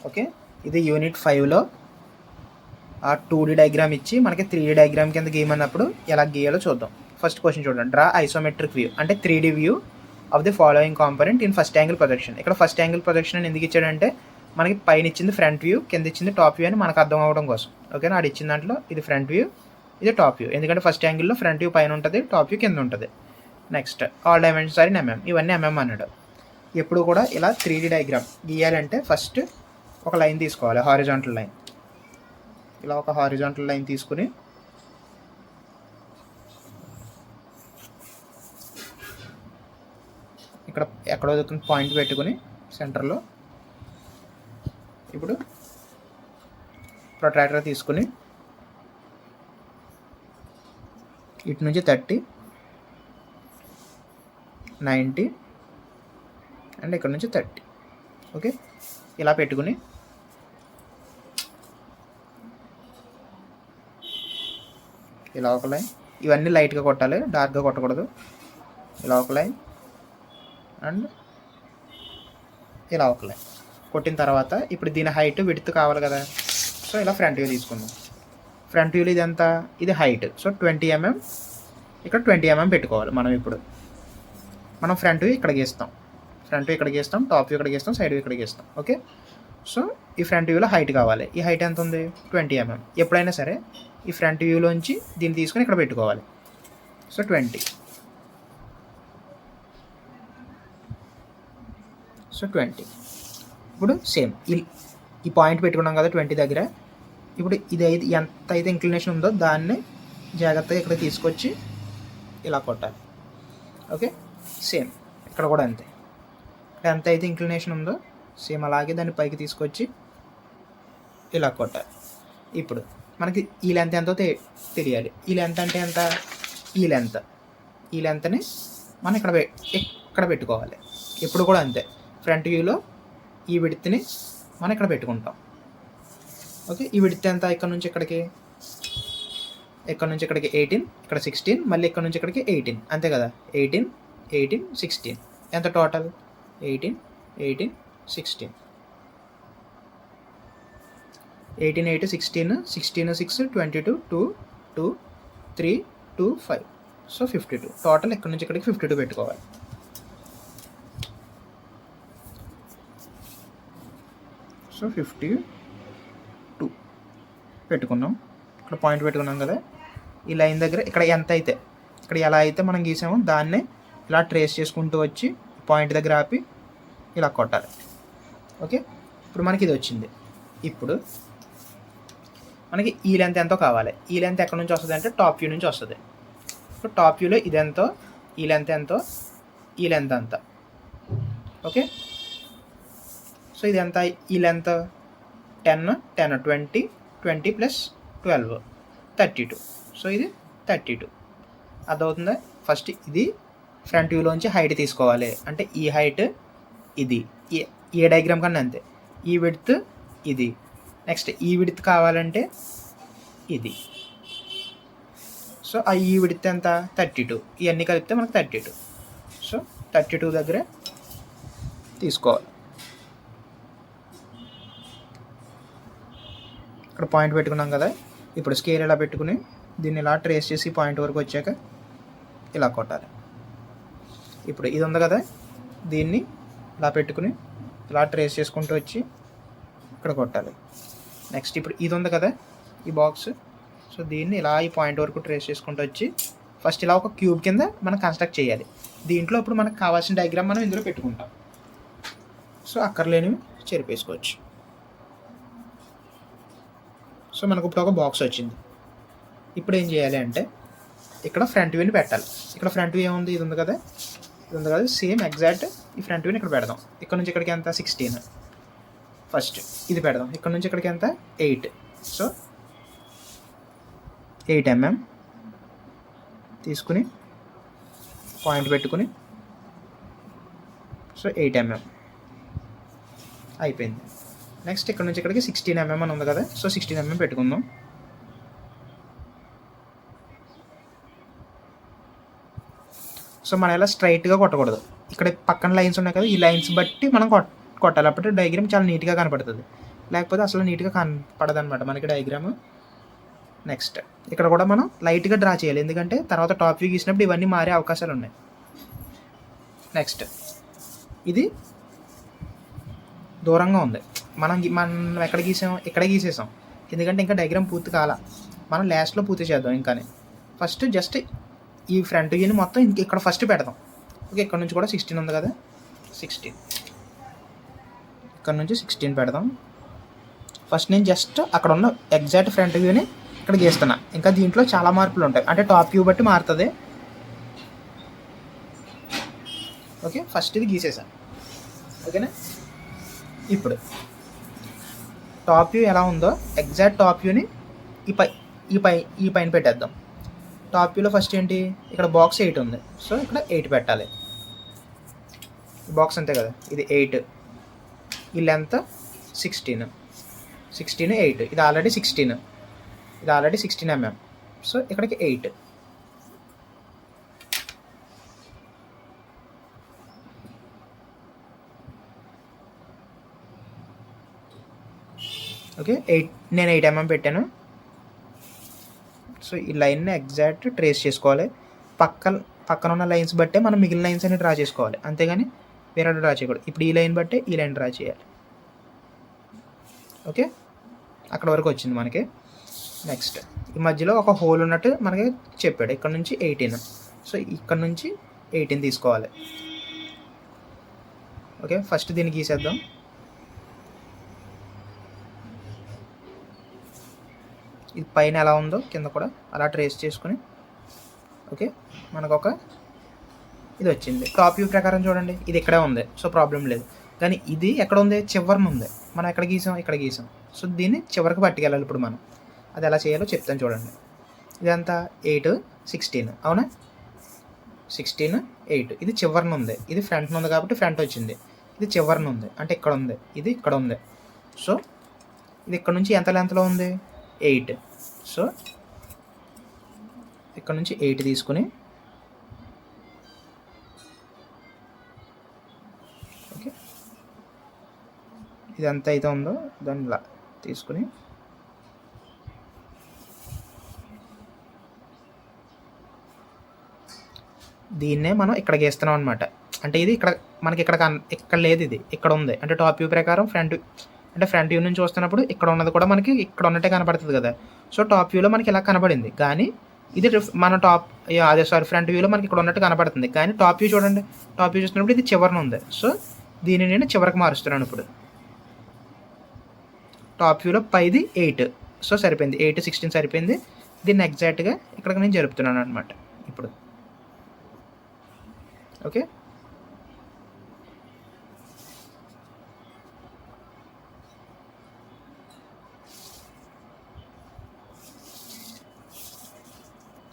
Okay, ఇది unit 5లో ఆ 2D diagram ఇచ్చి మనకి 3D డయాగ్రామ్ కింద గీయమన్నప్పుడు ఎలా గీయాలో చూద్దాం. ఫస్ట్ క్వశ్చన్ చూడండి. డ్రా ఐసోమెట్రిక్ వ్యూ అంటే 3D view of the following component in first angle projection. ఇక్కడ ఫస్ట్ యాంగిల్ ప్రొజెక్షన్ అని ఎందుకు ఇచ్చాడంటే మనకి పైన ఇచ్చింది ఫ్రంట్ వ్యూ, కింద ఇచ్చింది టాప్ వ్యూ అని మనకు అర్థం అవ్వడం కోసం. ఓకేనా, అది ఇచ్చిన దాంట్లో ఇది ఫ్రంట్ వ్యూ, ఇది టాప్ వ్యూ. ఎందుకంటే ఫస్ట్ యాంగిల్లో ఫ్రంట్ వ్యూ పైన ఉంటుంది, టాప్ వ్యూ కింద ఉంటుంది. Next all dimensions are in mm, ఇవన్నీ ఎంఎం అన్నాడు. ఎప్పుడు కూడా ఇలా 3D డయాగ్రామ్ గీయాలంటే ఫస్ట్ ఒక లైన్ తీసుకోవాలి, హారిజాంటల్ లైన్. ఇలా ఒక హారిజాంటల్ లైన్ తీసుకుని ఇక్కడ ఎక్కడో పాయింట్ పెట్టుకుని సెంటర్లో ఇప్పుడు ప్రొట్రాక్టర్ తీసుకుని ఇటు నుంచి 30, 90 అండ్ ఇక్కడ నుంచి 30. ఓకే, ఇలా పెట్టుకుని ఇలా ఒక లైన్, ఇవన్నీ లైట్గా కొట్టాలి, డార్క్గా కొట్టకూడదు. ఇలా ఒక లైన్ అండ్ ఇలా ఒక లైన్ కొట్టిన తర్వాత ఇప్పుడు దీని హైట్ విడ్త్ కావాలి కదా. సో ఇలా ఫ్రంట్ వ్యూ తీసుకుందాం. ఫ్రంట్ వ్యూలో ఇది ఎంత, ఇది హైట్. సో 20 mm, ఇక్కడ 20 mm పెట్టుకోవాలి. ఇప్పుడు మనం ఫ్రంట్ వ్యూ ఇక్కడ గీస్తాం, ఫ్రంట్ వ్యూ ఇక్కడ గీస్తాం, టాప్ వ్యూ ఇక్కడ గీస్తాం, సైడ్ వ్యూ ఇక్కడ గీస్తాం. ఓకే, సో ఈ ఫ్రంట్ వ్యూలో హైట్ కావాలి. ఈ హైట్ ఎంత ఉంది, 20 mm. ఎప్పుడైనా సరే ఈ ఫ్రంట్ వ్యూలోంచి దీన్ని తీసుకొని ఇక్కడ పెట్టుకోవాలి. So 20, so 20. ఇప్పుడు సేమ్ ఈ పాయింట్ పెట్టుకున్నాం కదా 20 దగ్గర. ఇప్పుడు ఇది అయితే ఎంత అయితే ఇంక్లినేషన్ ఉందో దాన్ని జాగ్రత్తగా ఇక్కడ తీసుకొచ్చి ఇలా కొట్టాలి. ఓకే, సేమ్ ఇక్కడ కూడా అంతే. ఇక్కడ ఎంత అయితే ఇంక్లినేషన్ ఉందో సేమ్ అలాగే దాన్ని పైకి తీసుకొచ్చి ఇలా కొట్టాలి. ఇప్పుడు మనకి ఈ లెంత్ ఎంతో తెలియాలి. ఈ లెంత్ అంటే ఎంత, ఈ లెంత్ని మనం ఇక్కడ పెట్టుకోవాలి. ఎప్పుడు కూడా అంతే, ఫ్రంట్ వ్యూలో ఈ విడ్త్ని మనం ఇక్కడ పెట్టుకుంటాం. ఓకే, ఈ విడ్త్ ఎంత, ఇక్కడ నుంచి ఇక్కడికి 18, ఇక్కడ 16, మళ్ళీ ఇక్కడ నుంచి ఇక్కడికి 18, అంతే కదా. 18, 16 ఎంత టోటల్, 18, 16, 18, 8, 16, 16, 6, 22, 2, 2, 3, 2, 5. So 52 total. ఇక్కడ నుంచి ఇక్కడికి 52 పెట్టుకోవాలి. సో 52 పెట్టుకున్నాం. ఇక్కడ పాయింట్ పెట్టుకున్నాం కదా. ఈ లైన్ దగ్గర ఇక్కడ ఎంత అయితే, ఇక్కడ ఎలా అయితే మనం గీసామో దాన్నే ఇలా ట్రేస్ చేసుకుంటూ వచ్చి పాయింట్ దగ్గర ఆపి ఇలా కొట్టాలి. ఓకే, ఇప్పుడు మనకి ఇది వచ్చింది. ఇప్పుడు మనకి ఈ లెంత్ ఎంతో కావాలి. ఈ లెంత్ ఎక్కడి నుంచి వస్తుంది అంటే టాప్ వ్యూ నుంచి వస్తుంది. ఇప్పుడు టాప్ వ్యూలో ఇది ఎంతో, ఈ లెంత్ ఎంతో, ఈ లెంత్ అంత. ఓకే, సో ఇది ఎంత, ఈ లెంత్ 10, 20 ప్లస్ 12, 32. సో ఇది 32 అర్థమవుతుందా. ఫస్ట్ ఇది ఫ్రంట్ వ్యూలోంచి హైట్ తీసుకోవాలి. అంటే ఈ హైట్ ఇది, ఏ డయాగ్రామ్ కన్నా అంతే. ఈ విడ్త్ ఇది. నెక్స్ట్ ఈ విడ్త్ కావాలంటే ఇది. సో ఈ విడ్త్ ఎంత, 32. ఇవన్నీ కలిపితే మనకు 32. సో 32 దగ్గర తీసుకోవాలి. ఇక్కడ పాయింట్ పెట్టుకున్నాం కదా. ఇప్పుడు స్కేల్ ఇలా పెట్టుకుని దీన్ని ఇలా ట్రేస్ చేసి పాయింట్ వరకు వచ్చాక ఇలా కొట్టాలి. ఇప్పుడు ఇది ఉంది కదా, దీన్ని ఇలా పెట్టుకుని ఇలా ట్రేస్ చేసుకుంటూ వచ్చి ఇక్కడ కొట్టాలి. నెక్స్ట్ ఇప్పుడు ఇది ఉంది కదా ఈ బాక్స్, సో దీన్ని ఇలా ఈ పాయింట్ వరకు ట్రేస్ చేసుకుంటూ వచ్చి ఫస్ట్ ఇలా ఒక క్యూబ్ కింద మనం కన్స్ట్రక్ట్ చేయాలి. దీంట్లో ఇప్పుడు మనకు కావాల్సిన డయాగ్రామ్ మనం ఇందులో పెట్టుకుంటాం. సో అక్కర్లేనివి చెరిపేసుకోవచ్చు. సో మనకు ఇప్పుడు ఒక బాక్స్ వచ్చింది. ఇప్పుడు ఏం చేయాలి అంటే ఇక్కడ ఫ్రంట్ వ్యూని పెట్టాలి. ఇక్కడ ఫ్రంట్ వ్యూ ఏముంది, ఇది ఉంది కదా, సేమ్ ఎగ్జాక్ట్ ఈ ఫ్రంట్ వ్యూని ఇక్కడ పెడదాం. ఇక్కడ నుంచి ఇక్కడికి ఎంత, 16. ఫస్ట్ ఇది పెడదాం. ఇక్కడ నుంచి ఇక్కడికి ఎంత, 8. సో 8 mm తీసుకుని పాయింట్ పెట్టుకుని, సో 8 mm అయిపోయింది. నెక్స్ట్ ఇక్కడ నుంచి ఇక్కడికి 16 mm అని ఉంది కదా, సో 16 mm పెట్టుకుందాం. సో మనం ఇలా స్ట్రైట్గా కొట్టకూడదు. ఇక్కడ పక్కన లైన్స్ ఉన్నాయి కదా, ఈ లైన్స్ బట్టి మనం కొట్టాలి. అప్పుడు డయాగ్రామ్ చాలా నీట్గా కనపడుతుంది. లేకపోతే అసలు నీట్గా కనపడదనమాట మనకి డయాగ్రామ్. నెక్స్ట్ ఇక్కడ కూడా మనం లైట్గా డ్రా చేయాలి, ఎందుకంటే తర్వాత టాప్ వ్యూ గీసినప్పుడు ఇవన్నీ మారే అవకాశాలు ఉన్నాయి. నెక్స్ట్ ఇది దూరంగా ఉంది, మనం ఎక్కడ గీసాం, ఇక్కడే గీసేసాం, ఎందుకంటే ఇంకా డయాగ్రామ్ పూర్తి కాల, మనం లాస్ట్లో పూర్తి చేద్దాం. ఇంకానే ఫస్ట్ జస్ట్ ఈ ఫ్రంట్ వ్యూని మొత్తం ఇక్కడ ఫస్ట్ పెడదాం. ఓకే, ఇక్కడ నుంచి కూడా 16 ఉంది కదా, 16 ఇక్కడ నుంచి 16 పెడదాం. ఫస్ట్ నేను జస్ట్ అక్కడ ఉన్న ఎగ్జాక్ట్ ఫ్రంట్ వ్యూని ఇక్కడ గీస్తున్నా. ఇంకా దీంట్లో చాలా మార్పులు ఉంటాయి, అంటే టాప్ వ్యూ బట్టి మారుతుంది. ఓకే, ఫస్ట్ ఇది గీసేసాను. ఓకేనా, ఇప్పుడు టాప్ వ్యూ ఎలా ఉందో ఎగ్జాక్ట్ టాప్ వ్యూని ఈ పైన పెట్టేద్దాం. టాప్ వ్యూలో ఫస్ట్ ఏంటి, ఇక్కడ బాక్స్ 8 ఉంది, సో ఇక్కడ 8 పెట్టాలి. బాక్స్ అంతే కదా, ఇది 8, ఈ లెంత్ 16, 8, ఇది ఆల్రెడీ 16, ఇది ఆల్రెడీ 16 mm, సో ఇక్కడికి 8. ఓకే, నేను 8 mm పెట్టాను. సో ఈ లైన్ని ఎగ్జాక్ట్ ట్రేస్ చేసుకోవాలి. పక్కన ఉన్న లైన్స్ బట్టే మనం మిగిలిన లైన్స్ అన్ని డ్రా చేసుకోవాలి, అంతేగాని వేరే డ్రా చేయకూడదు. ఇప్పుడు ఈ లైన్ బట్టే ఈ లైన్ డ్రా చేయాలి. ఓకే, అక్కడ వరకు వచ్చింది మనకి. నెక్స్ట్ ఈ మధ్యలో ఒక హోల్ ఉన్నట్టు మనకి చెప్పాడు, ఇక్కడ నుంచి 18, సో ఇక్కడ నుంచి 18 తీసుకోవాలి. ఓకే, ఫస్ట్ దీన్ని గీసేద్దాం. ఇది పైన ఎలా ఉందో కింద కూడా అలా ట్రేస్ చేసుకుని, ఓకే, మనకు ఒక ఇది వచ్చింది. టాప్ వ్యూ ప్రకారం చూడండి, ఇది ఇక్కడే ఉంది, సో ప్రాబ్లం లేదు. కానీ ఇది ఎక్కడ ఉంది, చివరిని ఉంది. మనం ఎక్కడ గీసాం, ఇక్కడ గీసాం, సో దీన్ని చివరికి పట్టుకెళ్ళాలి. ఇప్పుడు మనం అది ఎలా చేయాలో చెప్తాను చూడండి. ఇదంతా 8, 16 అవునా, 16, 8, ఇది చివరిని ఉంది, ఇది ఫ్రంట్ని ఉంది కాబట్టి ఫ్రంట్ వచ్చింది. ఇది చివరిని ఉంది అంటే ఇక్కడ ఉంది, ఇది ఇక్కడ ఉంది. సో ఇది ఇక్కడ నుంచి ఎంత లెంత్లో ఉంది, 8. సో ఇక్కడ నుంచి 8 తీసుకుని, ఓకే, ఇది ఎంత అయితే ఉందో దాన్ని ఇలా తీసుకుని దీన్నే మనం ఇక్కడ గీస్తున్నాం అనమాట. అంటే ఇది ఇక్కడ మనకి ఇక్కడ లేదు, ఇది ఇక్కడ ఉంది. అంటే టాప్ వ్యూ ప్రకారం ఫ్రంట్ వ్యూ నుంచి చూస్తున్నప్పుడు ఇక్కడ ఉన్నది కూడా మనకి ఇక్కడ ఉన్నట్టే కనపడుతుంది కదా. సో టాప్ వ్యూలో మనకి ఇలా కనపడింది, కానీ ఇది మన ఫ్రంట్ వ్యూలో మనకి ఇక్కడ ఉన్నట్టు కనపడుతుంది. కానీ టాప్ వ్యూ చూడండి, టాప్ వ్యూ చూస్తున్నప్పుడు ఇది చివరిన ఉంది. సో దీన్ని నేను చివరికి మారుస్తున్నాను. ఇప్పుడు టాప్ వ్యూలో పైది 8, సో సరిపోయింది, 8, 16 సరిపోయింది. దీన్ని ఎగ్జాక్ట్గా ఇక్కడికి నేను జరుపుతున్నాను అనమాట ఇప్పుడు. ఓకే,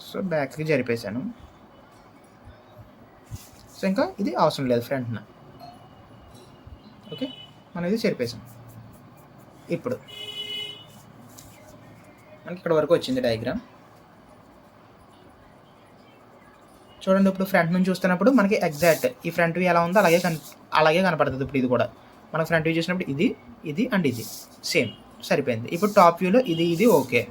సో బ్యాక్కి జరిపేశాను. సో ఇంకా ఇది అవసరం లేదు ఫ్రంట్న. ఓకే, మనం ఇది జరిపేసాం. ఇప్పుడు మనకి ఇక్కడ వరకు వచ్చింది డయాగ్రామ్. చూడండి, ఇప్పుడు ఫ్రంట్ నుంచి చూస్తున్నప్పుడు మనకి ఎగ్జాక్ట్ ఈ ఫ్రంట్ వ్యూ ఎలా ఉందో అలాగే కనపడుతుంది. ఇప్పుడు ఇది కూడా మనకు ఫ్రంట్ వ్యూ చూసినప్పుడు ఇది అండ్ ఇది సేమ్ సరిపోయింది. ఇప్పుడు టాప్ వ్యూలో ఇది ఓకే,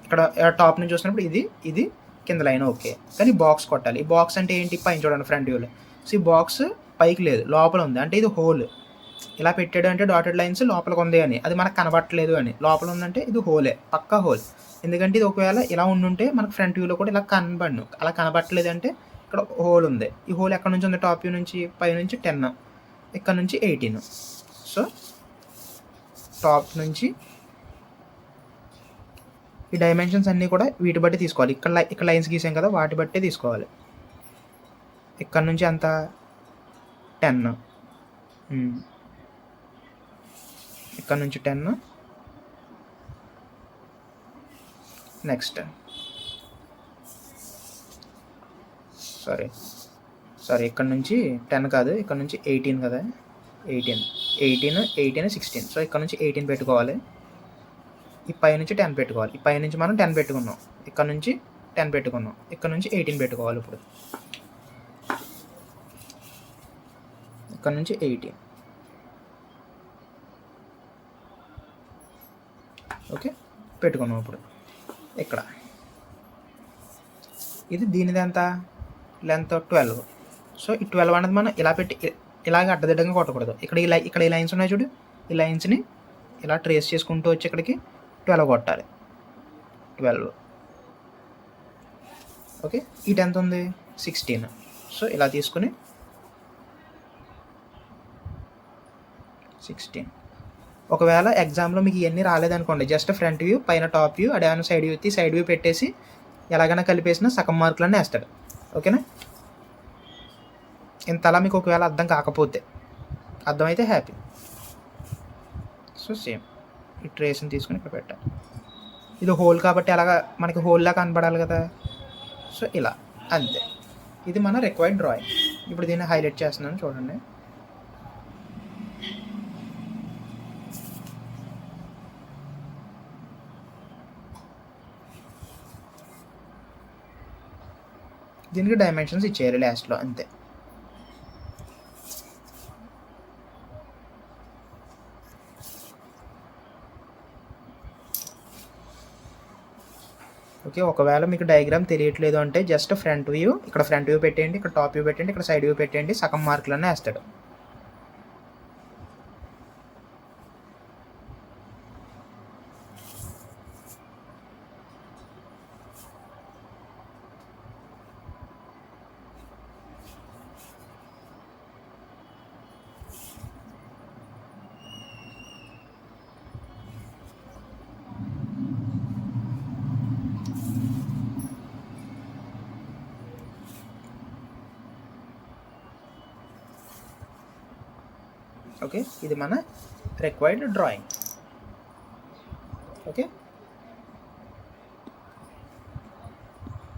ఇక్కడ టాప్ నుంచి చూసినప్పుడు ఇది కింద లైన్ ఓకే. కానీ బాక్స్ కొట్టాలి. ఈ బాక్స్ అంటే ఏంటి, పైన చూడండి ఫ్రంట్ వ్యూలో. సో ఈ బాక్స్ పైకి లేదు, లోపల ఉంది. అంటే ఇది హోల్. ఇలా పెట్టాడు అంటే డాటెడ్ లైన్స్ లోపలికి ఉంది అని, అది మనకు కనబట్టలేదు అని. లోపల ఉందంటే ఇది హోలే, పక్కా హోల్. ఎందుకంటే ఇది ఒకవేళ ఇలా ఉండుంటే మనకు ఫ్రంట్ వ్యూలో కూడా ఇలా అలా కనబట్టలేదు అంటే ఇక్కడ హోల్ ఉంది. ఈ హోల్ ఎక్కడ నుంచి ఉంది, టాప్ వ్యూ నుంచి, పై నుంచి 10, ఇక్కడ నుంచి 18. సో టాప్ నుంచి ఈ డైమెన్షన్స్ అన్నీ కూడా వీటి బట్టి తీసుకోవాలి. ఇక్కడ లైన్స్ గీసాం కదా, వాటి బట్టే తీసుకోవాలి. ఇక్కడ నుంచి అంత 10, ఇక్కడ నుంచి 10. నెక్స్ట్ సారీ ఇక్కడ నుంచి 10 కాదు, ఇక్కడ నుంచి 18 కదా, 18, 16. సో ఇక్కడ నుంచి 18 పెట్టుకోవాలి. ఈ పై నుంచి 10 పెట్టుకోవాలి. ఈ పై నుంచి మనం 10 పెట్టుకున్నాం, ఇక్కడ నుంచి 10 పెట్టుకున్నాం, ఇక్కడ నుంచి 18 పెట్టుకోవాలి. ఇప్పుడు ఇక్కడ నుంచి 18. ఓకే, పెట్టుకున్నాం. ఇప్పుడు ఇక్కడ ఇది దీనిది ఎంత లెంత్ 12. సో ఈ 12 అనేది మనం ఇలా పెట్టి ఇలాగ అడ్డదిడ్డంగా కొట్టకూడదు. ఇక్కడ ఈ లైన్స్ ఉన్నాయి చూడు, ఈ లైన్స్ని ఇలా ట్రేస్ చేసుకుంటూ వచ్చి ఇక్కడికి 12 కొట్టాలి. 12. ఓకే, ఇటు ఎంత ఉంది 16. సో ఇలా తీసుకుని 16. ఒకవేళ ఎగ్జామ్లో మీకు ఇవన్నీ రాలేదనుకోండి, జస్ట్ ఫ్రంట్ వ్యూ పైన టాప్ వ్యూ అదేమైనా సైడ్ వ్యూ ఎత్తి సైడ్ వ్యూ పెట్టేసి ఎలాగైనా కలిపేసినా సగం మార్కులన్నీ వేస్తాడు. ఓకేనా? ఇంతలా మీకు ఒకవేళ అర్థం కాకపోతే, అర్థమైతే హ్యాపీ. సో సేమ్ ఈ ట్రేస్ని తీసుకుని ఇక్కడ పెట్టాలి. ఇది హోల్ కాబట్టి అలాగా మనకి హోల్లా కనపడాలి కదా. సో ఇలా అంతే. ఇది మన రిక్వైర్డ్ డ్రాయింగ్. ఇప్పుడు దీన్ని హైలైట్ చేస్తున్నాను చూడండి. దీనికి డైమెన్షన్స్ ఇచ్చేయాలి లాస్ట్లో, అంతే. ఓకే, ఒకవేళ మీకు డయాగ్రామ్ తెలియట్లేదు అంటే జస్ట్ ఫ్రంట్ వ్యూ, ఇక్కడ ఫ్రంట్ వ్యూ పెట్టేయండి, ఇక్కడ టాప్ వ్యూ పెట్టండి, ఇక్కడ సైడ్ వ్యూ పెట్టండి, సగం మార్కులన్నీ వేస్తాడు. ఓకే, ఇది మన రిక్వైర్డ్ డ్రాయింగ్. ఓకే.